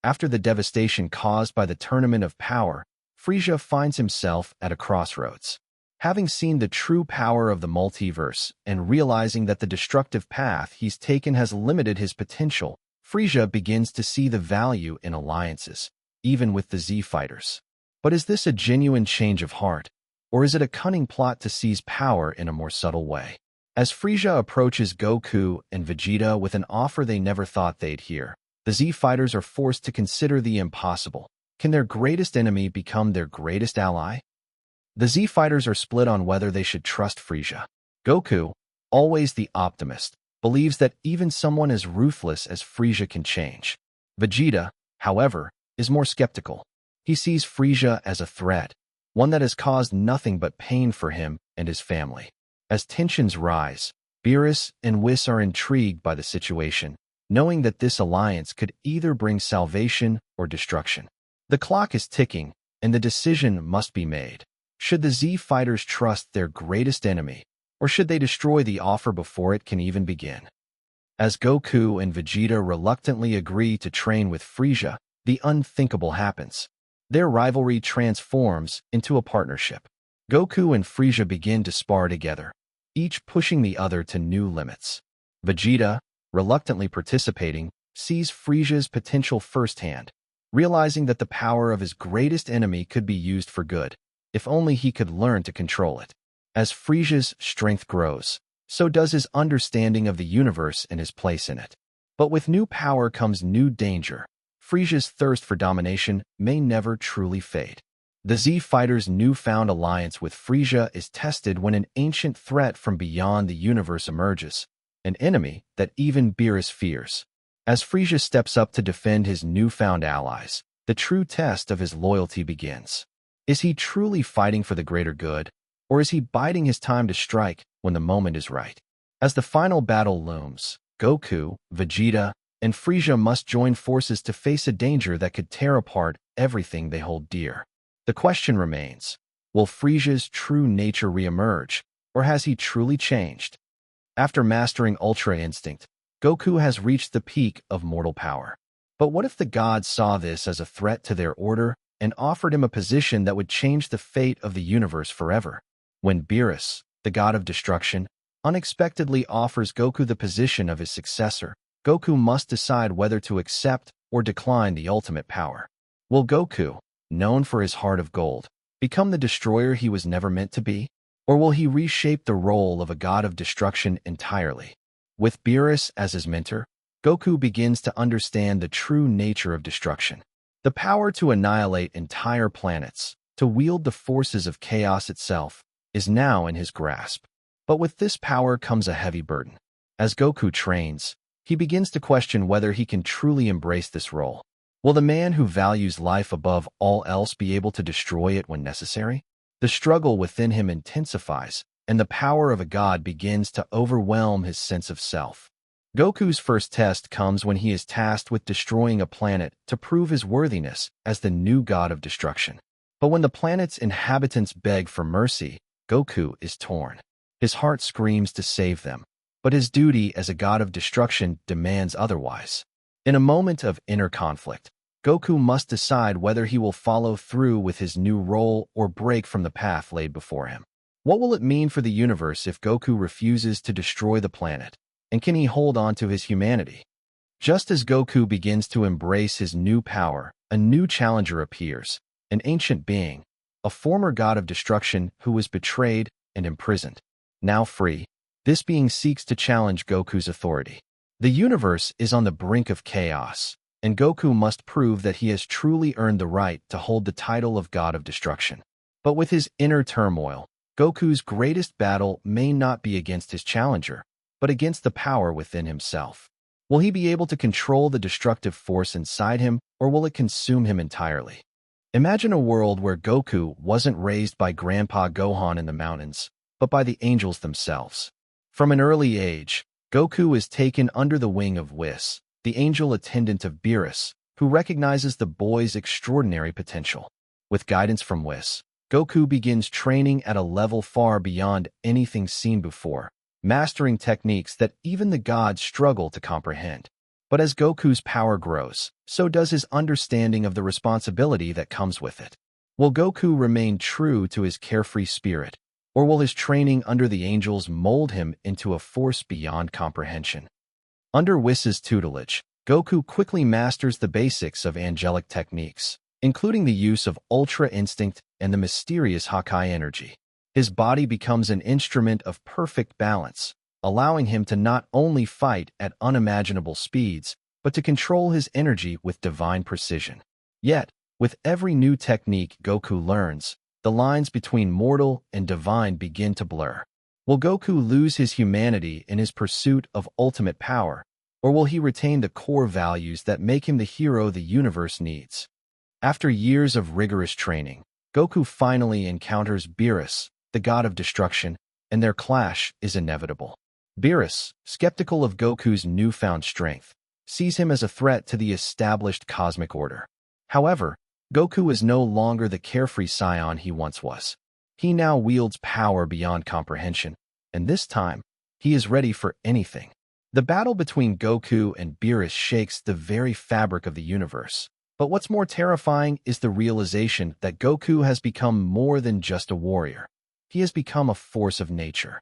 After the devastation caused by the Tournament of Power, Frieza finds himself at a crossroads. Having seen the true power of the multiverse and realizing that the destructive path he's taken has limited his potential, Frieza begins to see the value in alliances, even with the Z fighters. But is this a genuine change of heart, or is it a cunning plot to seize power in a more subtle way? As Frieza approaches Goku and Vegeta with an offer they never thought they'd hear, the Z fighters are forced to consider the impossible. Can their greatest enemy become their greatest ally? The Z fighters are split on whether they should trust Frieza. Goku, always the optimist, believes that even someone as ruthless as Frieza can change. Vegeta, however, is more skeptical. He sees Frieza as a threat, one that has caused nothing but pain for him and his family. As tensions rise, Beerus and Whis are intrigued by the situation, knowing that this alliance could either bring salvation or destruction. The clock is ticking, and the decision must be made. Should the Z fighters trust their greatest enemy, or should they destroy the offer before it can even begin? As Goku and Vegeta reluctantly agree to train with Frieza, the unthinkable happens. Their rivalry transforms into a partnership. Goku and Frieza begin to spar together, each pushing the other to new limits. Vegeta, reluctantly participating, sees Frieza's potential firsthand, realizing that the power of his greatest enemy could be used for good, if only he could learn to control it. As Frieza's strength grows, so does his understanding of the universe and his place in it. But with new power comes new danger. Frieza's thirst for domination may never truly fade. The Z fighters' newfound alliance with Frieza is tested when an ancient threat from beyond the universe emerges, an enemy that even Beerus fears. As Frieza steps up to defend his newfound allies, the true test of his loyalty begins. Is he truly fighting for the greater good, or is he biding his time to strike when the moment is right? As the final battle looms, Goku, Vegeta, and Frieza must join forces to face a danger that could tear apart everything they hold dear. The question remains, will Frieza's true nature reemerge, or has he truly changed? After mastering Ultra Instinct, Goku has reached the peak of mortal power. But what if the gods saw this as a threat to their order and offered him a position that would change the fate of the universe forever? When Beerus, the god of destruction, unexpectedly offers Goku the position of his successor, Goku must decide whether to accept or decline the ultimate power. Will Goku, known for his heart of gold, become the destroyer he was never meant to be? Or will he reshape the role of a god of destruction entirely? With Beerus as his mentor, Goku begins to understand the true nature of destruction. The power to annihilate entire planets, to wield the forces of chaos itself, is now in his grasp. But with this power comes a heavy burden. As Goku trains, he begins to question whether he can truly embrace this role. Will the man who values life above all else be able to destroy it when necessary? The struggle within him intensifies, and the power of a god begins to overwhelm his sense of self. Goku's first test comes when he is tasked with destroying a planet to prove his worthiness as the new god of destruction. But when the planet's inhabitants beg for mercy, Goku is torn. His heart screams to save them, but his duty as a god of destruction demands otherwise. In a moment of inner conflict, Goku must decide whether he will follow through with his new role or break from the path laid before him. What will it mean for the universe if Goku refuses to destroy the planet, and can he hold on to his humanity? Just as Goku begins to embrace his new power, a new challenger appears, an ancient being, a former god of destruction who was betrayed and imprisoned. Now free, this being seeks to challenge Goku's authority. The universe is on the brink of chaos, and Goku must prove that he has truly earned the right to hold the title of God of Destruction. But with his inner turmoil, Goku's greatest battle may not be against his challenger, but against the power within himself. Will he be able to control the destructive force inside him, or will it consume him entirely? Imagine a world where Goku wasn't raised by Grandpa Gohan in the mountains, but by the angels themselves. From an early age, Goku is taken under the wing of Whis, the angel attendant of Beerus, who recognizes the boy's extraordinary potential. With guidance from Whis, Goku begins training at a level far beyond anything seen before, mastering techniques that even the gods struggle to comprehend. But as Goku's power grows, so does his understanding of the responsibility that comes with it. Will Goku remain true to his carefree spirit, or will his training under the angels mold him into a force beyond comprehension? Under Whis' tutelage, Goku quickly masters the basics of angelic techniques, including the use of Ultra Instinct and the mysterious Hakai energy. His body becomes an instrument of perfect balance, allowing him to not only fight at unimaginable speeds, but to control his energy with divine precision. Yet, with every new technique Goku learns, the lines between mortal and divine begin to blur. Will Goku lose his humanity in his pursuit of ultimate power, or will he retain the core values that make him the hero the universe needs? After years of rigorous training, Goku finally encounters Beerus, the god of destruction, and their clash is inevitable. Beerus, skeptical of Goku's newfound strength, sees him as a threat to the established cosmic order. However, Goku is no longer the carefree Saiyan he once was. He now wields power beyond comprehension, and this time, he is ready for anything. The battle between Goku and Beerus shakes the very fabric of the universe. But what's more terrifying is the realization that Goku has become more than just a warrior. He has become a force of nature.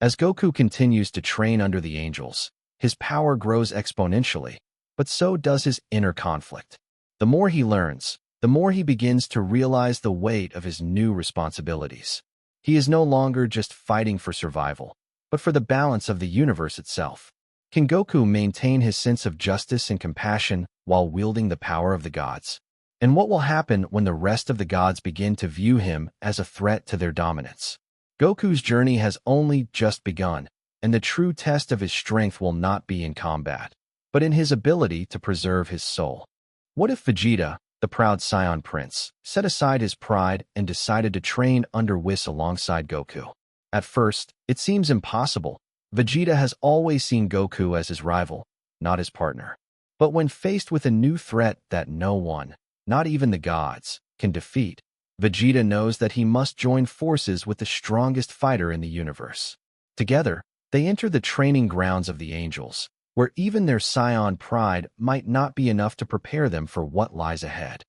As Goku continues to train under the angels, his power grows exponentially, but so does his inner conflict. The more he learns, the more he begins to realize the weight of his new responsibilities. He is no longer just fighting for survival, but for the balance of the universe itself. Can Goku maintain his sense of justice and compassion while wielding the power of the gods? And what will happen when the rest of the gods begin to view him as a threat to their dominance? Goku's journey has only just begun, and the true test of his strength will not be in combat, but in his ability to preserve his soul. What if Vegeta, the proud Saiyan prince, set aside his pride and decided to train under Whis alongside Goku? At first, it seems impossible. Vegeta has always seen Goku as his rival, not his partner. But when faced with a new threat that no one, not even the gods, can defeat, Vegeta knows that he must join forces with the strongest fighter in the universe. Together, they enter the training grounds of the angels, where even their Saiyan pride might not be enough to prepare them for what lies ahead.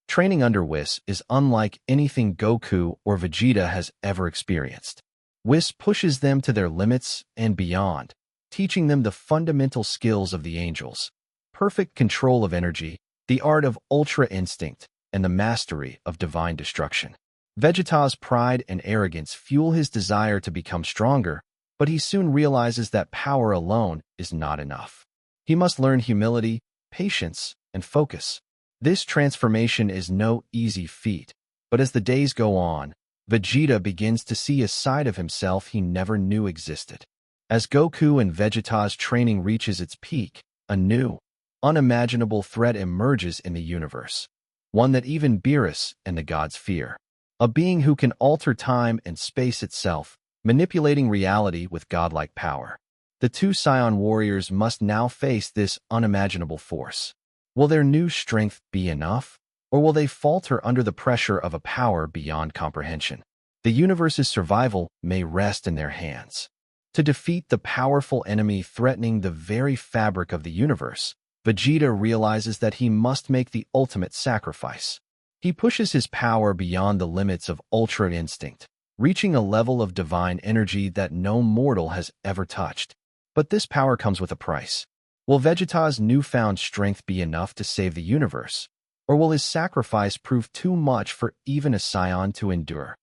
Training under Whis is unlike anything Goku or Vegeta has ever experienced. Whis pushes them to their limits and beyond, teaching them the fundamental skills of the angels: perfect control of energy, the art of Ultra Instinct, and the mastery of divine destruction. Vegeta's pride and arrogance fuel his desire to become stronger, but he soon realizes that power alone is not enough. He must learn humility, patience, and focus. This transformation is no easy feat, but as the days go on, Vegeta begins to see a side of himself he never knew existed. As Goku and Vegeta's training reaches its peak, a new, unimaginable threat emerges in the universe, one that even Beerus and the gods fear. A being who can alter time and space itself, manipulating reality with godlike power. The two Saiyan warriors must now face this unimaginable force. Will their new strength be enough, or will they falter under the pressure of a power beyond comprehension? The universe's survival may rest in their hands. To defeat the powerful enemy threatening the very fabric of the universe, Vegeta realizes that he must make the ultimate sacrifice. He pushes his power beyond the limits of Ultra Instinct, reaching a level of divine energy that no mortal has ever touched. But this power comes with a price. Will Vegeta's newfound strength be enough to save the universe, or will his sacrifice prove too much for even a Saiyan to endure?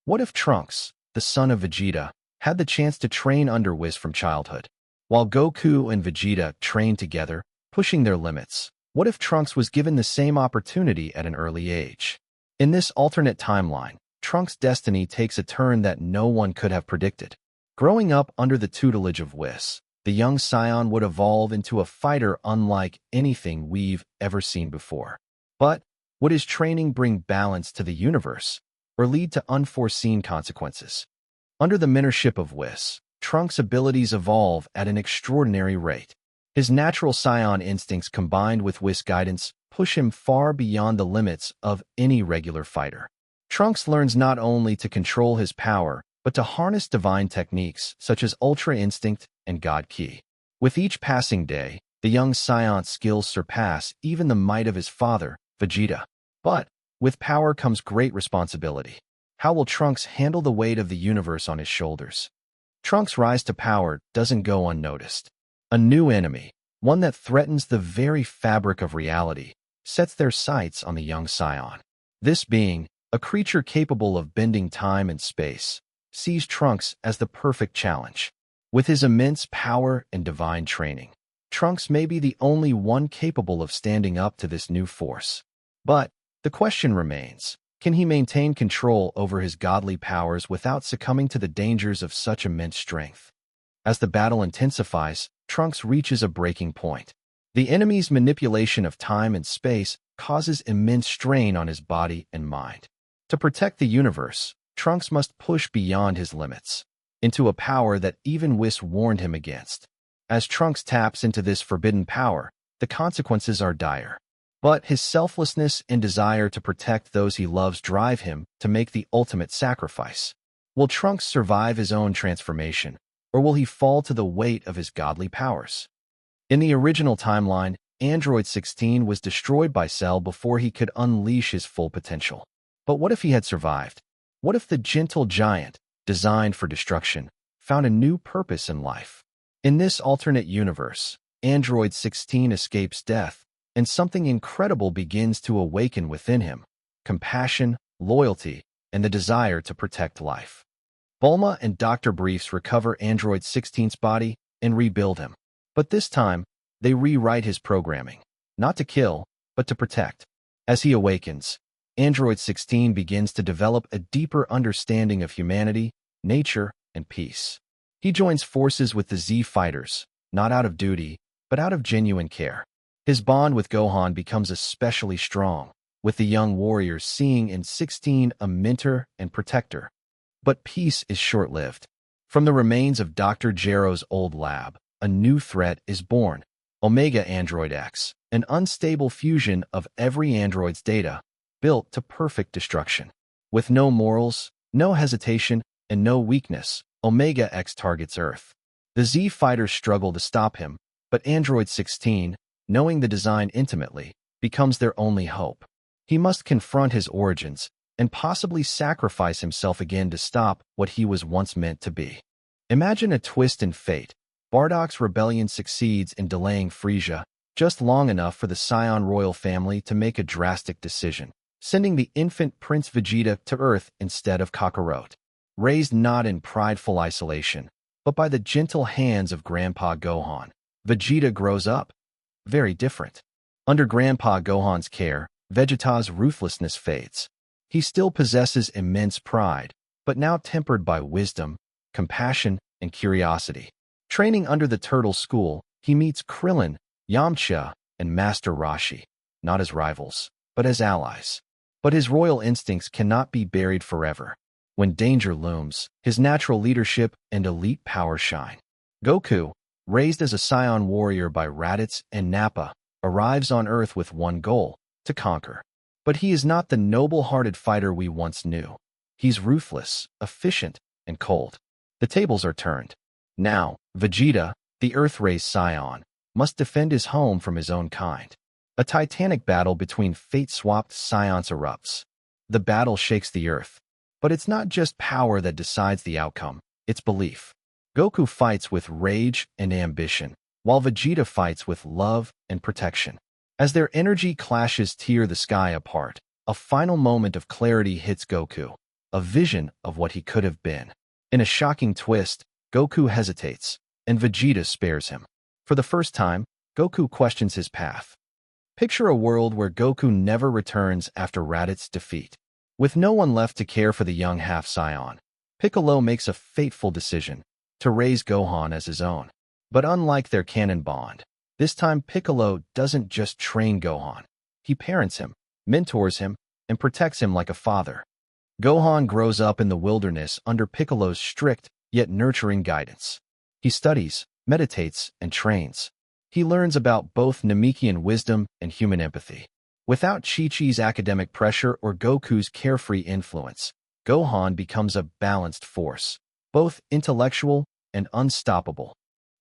What if Trunks, the son of Vegeta, had the chance to train under Whis from childhood? While Goku and Vegeta trained together, pushing their limits, what if Trunks was given the same opportunity at an early age? In this alternate timeline, Trunks' destiny takes a turn that no one could have predicted. Growing up under the tutelage of Whis, the young Saiyan would evolve into a fighter unlike anything we've ever seen before. But would his training bring balance to the universe, or lead to unforeseen consequences? Under the mentorship of Whis, Trunks' abilities evolve at an extraordinary rate. His natural Saiyan instincts combined with Whis' guidance push him far beyond the limits of any regular fighter. Trunks learns not only to control his power, but to harness divine techniques such as Ultra Instinct and God Ki. With each passing day, The young Saiyan's skills surpass even the might of his father, Vegeta. But with power comes great responsibility. How will Trunks handle the weight of the universe on his shoulders? Trunks' rise to power doesn't go unnoticed. A new enemy, one that threatens the very fabric of reality, sets their sights on the young Saiyan. This being, a creature capable of bending time and space, sees Trunks as the perfect challenge. With his immense power and divine training, Trunks may be the only one capable of standing up to this new force. But the question remains, can he maintain control over his godly powers without succumbing to the dangers of such immense strength? As the battle intensifies, Trunks reaches a breaking point. The enemy's manipulation of time and space causes immense strain on his body and mind. To protect the universe, Trunks must push beyond his limits, into a power that even Whis warned him against. As Trunks taps into this forbidden power, the consequences are dire. But his selflessness and desire to protect those he loves drive him to make the ultimate sacrifice. Will Trunks survive his own transformation, or will he fall to the weight of his godly powers? In the original timeline, Android 16 was destroyed by Cell before he could unleash his full potential. But what if he had survived? What if the gentle giant, designed for destruction, found a new purpose in life? In this alternate universe, Android 16 escapes death, and something incredible begins to awaken within him: compassion, loyalty, and the desire to protect life. Bulma and Dr. Briefs recover Android 16's body and rebuild him. But this time, they rewrite his programming, not to kill, but to protect. As he awakens, Android 16 begins to develop a deeper understanding of humanity, nature, and peace. He joins forces with the Z Fighters, not out of duty, but out of genuine care. His bond with Gohan becomes especially strong, with the young warriors seeing in 16 a mentor and protector. But peace is short-lived. From the remains of Dr. Gero's old lab, a new threat is born: Omega Android X, an unstable fusion of every android's data, built to perfect destruction. With no morals, no hesitation, and no weakness, Omega X targets Earth. The Z Fighters struggle to stop him, but Android 16, knowing the design intimately, becomes their only hope. He must confront his origins and possibly sacrifice himself again to stop what he was once meant to be. Imagine a twist in fate. Bardock's rebellion succeeds in delaying Frieza just long enough for the Saiyan royal family to make a drastic decision, sending the infant Prince Vegeta to Earth instead of Kakarot. Raised not in prideful isolation, but by the gentle hands of Grandpa Gohan, Vegeta grows up very different. Under Grandpa Gohan's care, Vegeta's ruthlessness fades. He still possesses immense pride, but now tempered by wisdom, compassion, and curiosity. Training under the Turtle School, he meets Krillin, Yamcha, and Master Roshi, not as rivals, but as allies. But his royal instincts cannot be buried forever. When danger looms, his natural leadership and elite power shine. Goku, raised as a Saiyan warrior by Raditz and Nappa, arrives on Earth with one goal: to conquer. But he is not the noble-hearted fighter we once knew. He's ruthless, efficient, and cold. The tables are turned. Now, Vegeta, the Earth-raised Saiyan, must defend his home from his own kind. A titanic battle between fate-swapped Saiyans erupts. The battle shakes the Earth. But it's not just power that decides the outcome, it's belief. Goku fights with rage and ambition, while Vegeta fights with love and protection. As their energy clashes tear the sky apart, a final moment of clarity hits Goku, a vision of what he could have been. In a shocking twist, Goku hesitates, and Vegeta spares him. For the first time, Goku questions his path. Picture a world where Goku never returns after Raditz's defeat. With no one left to care for the young half-Saiyan, Piccolo makes a fateful decision: to raise Gohan as his own. But unlike their canon bond, this time Piccolo doesn't just train Gohan. He parents him, mentors him, and protects him like a father. Gohan grows up in the wilderness under Piccolo's strict yet nurturing guidance. He studies, meditates, and trains. He learns about both Namekian wisdom and human empathy. Without Chi-Chi's academic pressure or Goku's carefree influence, Gohan becomes a balanced force, both intellectual and unstoppable.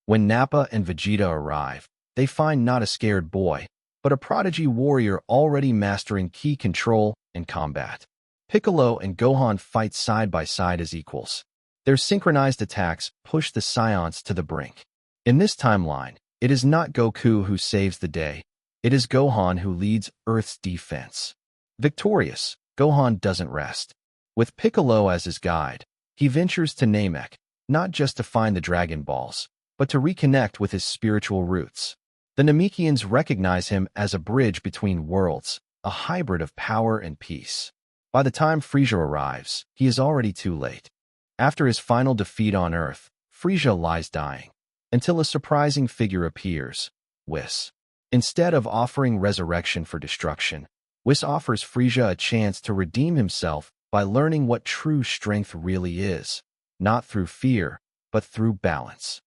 When Nappa and Vegeta arrive, they find not a scared boy, but a prodigy warrior already mastering ki control and combat. Piccolo and Gohan fight side by side as equals. Their synchronized attacks push the Saiyans to the brink. In this timeline, it is not Goku who saves the day. It is Gohan who leads Earth's defense. Victorious, Gohan doesn't rest. With Piccolo as his guide, he ventures to Namek, not just to find the Dragon Balls, but to reconnect with his spiritual roots. The Namekians recognize him as a bridge between worlds, a hybrid of power and peace. By the time Frieza arrives, he is already too late. After his final defeat on Earth, Frieza lies dying, until a surprising figure appears, Whis. Instead of offering resurrection for destruction, Whis offers Frieza a chance to redeem himself by learning what true strength really is, not through fear, but through balance.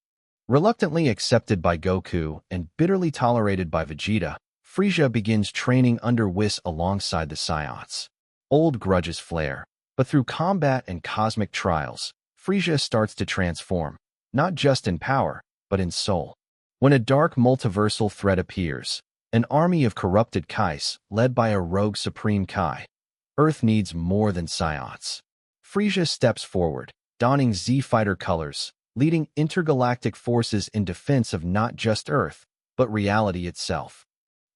Reluctantly accepted by Goku and bitterly tolerated by Vegeta, Frieza begins training under Whis alongside the Saiyans. Old grudges flare, but through combat and cosmic trials, Frieza starts to transform, not just in power, but in soul. When a dark multiversal threat appears, an army of corrupted Kais led by a rogue Supreme Kai, Earth needs more than Saiyans. Frieza steps forward, donning Z-Fighter colors, leading intergalactic forces in defense of not just Earth, but reality itself.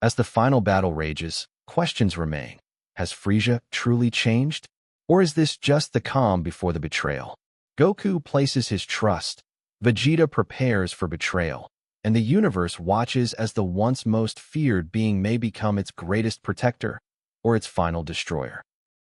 As the final battle rages, questions remain. Has Frieza truly changed? Or is this just the calm before the betrayal? Goku places his trust, Vegeta prepares for betrayal, and the universe watches as the once most feared being may become its greatest protector or its final destroyer.